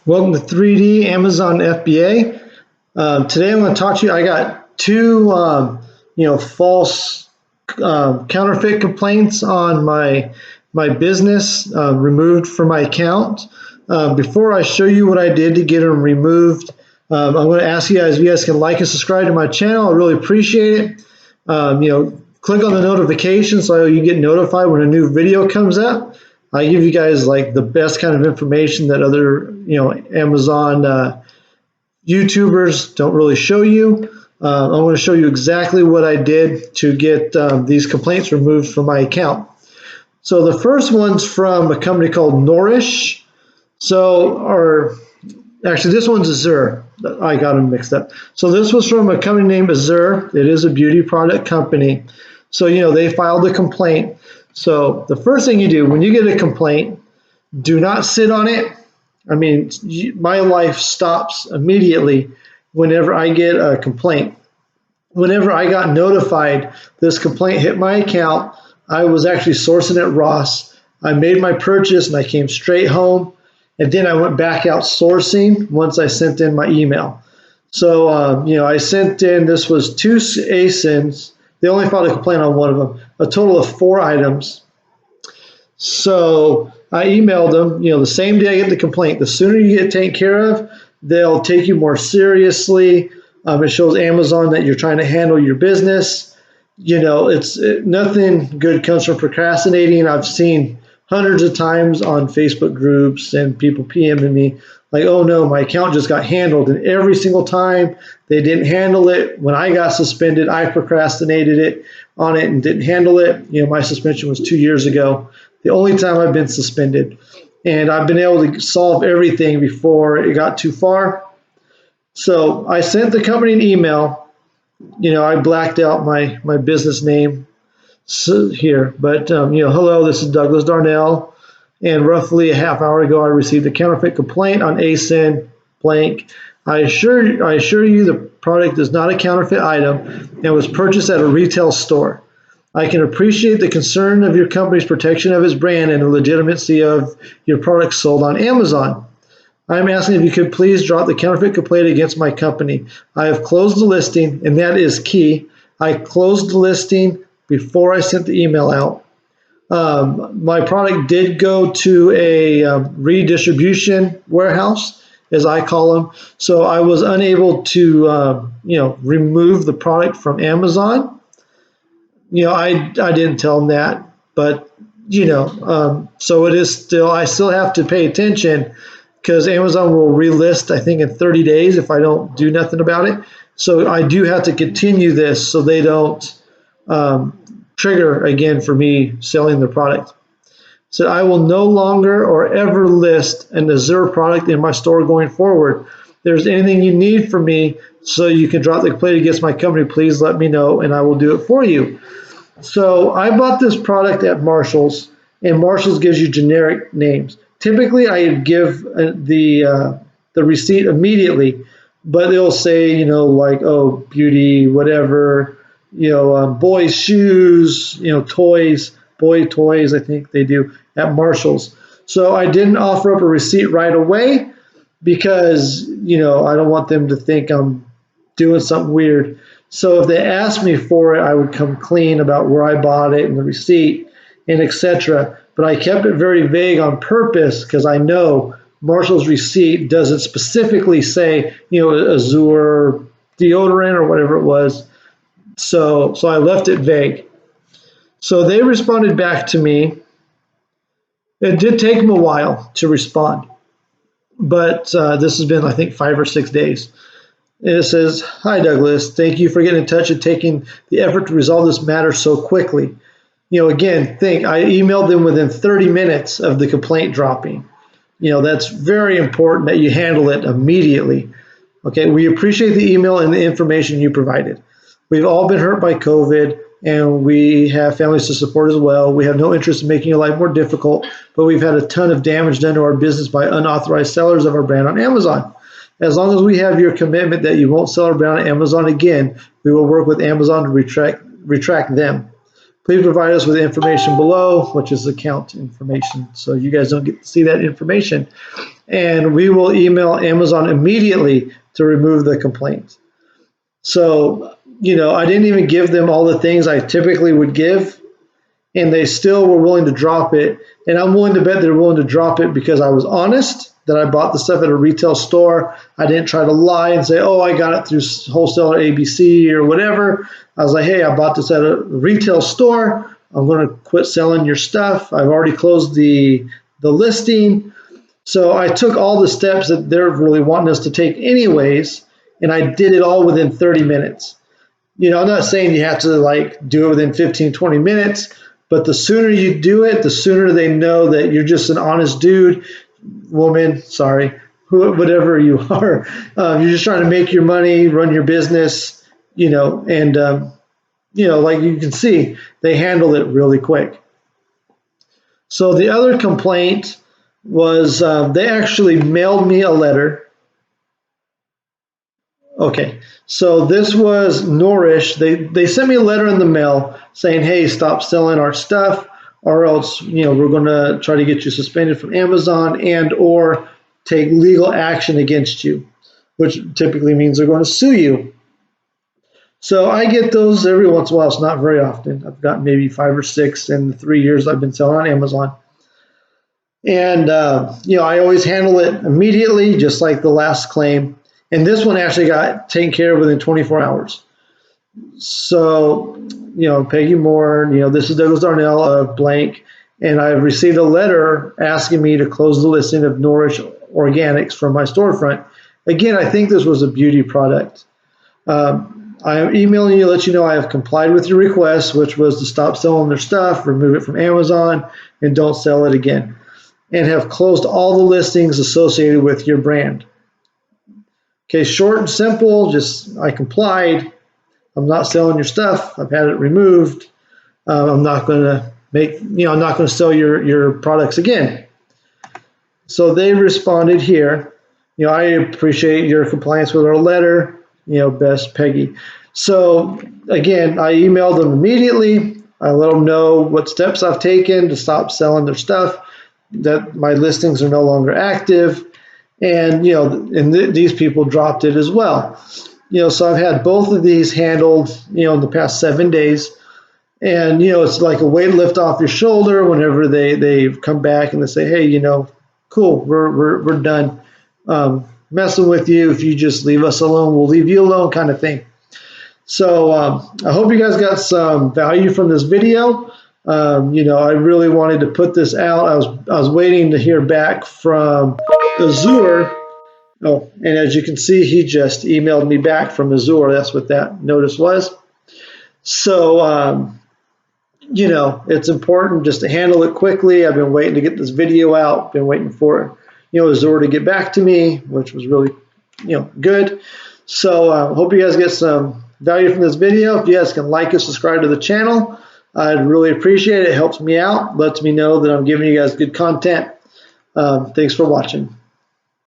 Welcome to 3D Amazon FBA. Today I'm going to talk to you. I got two, false counterfeit complaints on my business removed from my account. Before I show you what I did to get them removed, I'm going to ask you guys if you guys can like and subscribe to my channel. I really appreciate it. Click on the notification so you get notified when a new video comes up. I give you guys like the best kind of information that other, Amazon YouTubers don't really show you. I'm going to show you exactly what I did to get these complaints removed from my account. So the first one's from a company called Nourish. Actually, this one's Azure. I got them mixed up. So this was from a company named Azure. It is a beauty product company. So, they filed a complaint. So the first thing you do when you get a complaint, do not sit on it. I mean, my life stops immediately whenever I get a complaint. Whenever I got notified this complaint hit my account, I was actually sourcing at Ross. I made my purchase and I came straight home. And then I went back out sourcing once I sent in my email. So, I sent in, this was two ASINs. They only filed a complaint on one of them, a total of 4 items. So I emailed them, the same day I get the complaint. The sooner you get taken care of, they'll take you more seriously. It shows Amazon that you're trying to handle your business. Nothing good comes from procrastinating. I've seen hundreds of times on Facebook groups and people PMing me like, oh no, my account just got handled. And every single time they didn't handle it, when I got suspended, I procrastinated on it and didn't handle it. My suspension was 2 years ago. The only time I've been suspended. And I've been able to solve everything before it got too far. So I sent the company an email. I blacked out my business name here. But, hello, this is Douglas Darnell. And roughly a half hour ago, I received a counterfeit complaint on ASIN blank. I assure you the product is not a counterfeit item and was purchased at a retail store. I can appreciate the concern of your company's protection of its brand and the legitimacy of your products sold on Amazon. I'm asking if you could please drop the counterfeit complaint against my company. I have closed the listing, and that is key. I closed the listing before I sent the email out. My product did go to a redistribution warehouse, as I call them. So I was unable to, remove the product from Amazon. I didn't tell them that, but, so it is still, I still have to pay attention because Amazon will relist, I think, in 30 days if I don't do nothing about it. So I do have to continue this so they don't trigger again for me selling the product. So I will no longer or ever list an Azure product in my store going forward. If there's anything you need from me so you can drop the complaint against my company, please let me know and I will do it for you. So I bought this product at Marshall's, and Marshall's gives you generic names. Typically I give the receipt immediately, but they'll say, beauty, whatever, boys' shoes, toys, boy toys, I think they do at Marshall's. So I didn't offer up a receipt right away because, I don't want them to think I'm doing something weird. So if they asked me for it, I would come clean about where I bought it and the receipt and etc. But I kept it very vague on purpose because I know Marshall's receipt doesn't specifically say, Azure deodorant or whatever it was. So I left it vague. So they responded back to me. It did take them a while to respond, but this has been, I think, 5 or 6 days. And it says, "Hi, Douglas. Thank you for getting in touch and taking the effort to resolve this matter so quickly." Again, I emailed them within 30 minutes of the complaint dropping. That's very important that you handle it immediately. Okay, we appreciate the email and the information you provided. We've all been hurt by COVID, and we have families to support as well. We have no interest in making your life more difficult, but we've had a ton of damage done to our business by unauthorized sellers of our brand on Amazon. As long as we have your commitment that you won't sell our brand on Amazon again, we will work with Amazon to retract them. Please provide us with the information below, which is account information, so you guys don't get to see that information. and we will email Amazon immediately to remove the complaint. So, I didn't even give them all the things I typically would give, and they still were willing to drop it. And I'm willing to bet they're willing to drop it because I was honest that I bought the stuff at a retail store. I didn't try to lie and say, oh, I got it through wholesaler ABC or whatever. I was like, hey, I bought this at a retail store. I'm going to quit selling your stuff. I've already closed the listing. So I took all the steps that they're really wanting us to take anyways, and I did it all within 30 minutes. I'm not saying you have to do it within 15, 20 minutes, but the sooner you do it, the sooner they know that you're just an honest dude, woman, sorry, whatever you are. You're just trying to make your money, run your business, and, like you can see, they handled it really quick. So the other complaint was they actually mailed me a letter. Okay, so this was Nourish. They sent me a letter in the mail saying, hey, stop selling our stuff, or else, we're going to try to get you suspended from Amazon and or take legal action against you, which typically means they're going to sue you. So I get those every once in a while. It's not very often. I've gotten maybe 5 or 6 in the 3 years I've been selling on Amazon. And, I always handle it immediately, just like the last claim. And this one actually got taken care of within 24 hours. So, Peggy Moore, this is Douglas Darnell of blank, and I've received a letter asking me to close the listing of Nourish Organics from my storefront. Again, I think this was a beauty product. I am emailing you to let you know I have complied with your request, which was to stop selling their stuff, remove it from Amazon, and don't sell it again, and have closed all the listings associated with your brand. Okay, short and simple, just I complied. I'm not selling your stuff. I've had it removed. I'm not going to I'm not going to sell your products again. So they responded here. I appreciate your compliance with our letter. Best Peggy. So again, I emailed them immediately. I let them know what steps I've taken to stop selling their stuff, that my listings are no longer active, and these people dropped it as well. So I've had both of these handled, in the past 7 days, and it's like a weight lift off your shoulder whenever they come back and they say, hey, cool, we're done messing with you. If you just leave us alone, we'll leave you alone, kind of thing. So I hope you guys got some value from this video. I really wanted to put this out. I was waiting to hear back from Azure. Oh, and as you can see, he just emailed me back from Azure. That's what that notice was. So, it's important just to handle it quickly. I've been waiting to get this video out. Been waiting for, Azure to get back to me, which was really, good. So hope you guys get some value from this video. If you guys can like and subscribe to the channel, I'd really appreciate it. It helps me out, lets me know that I'm giving you guys good content. Thanks for watching.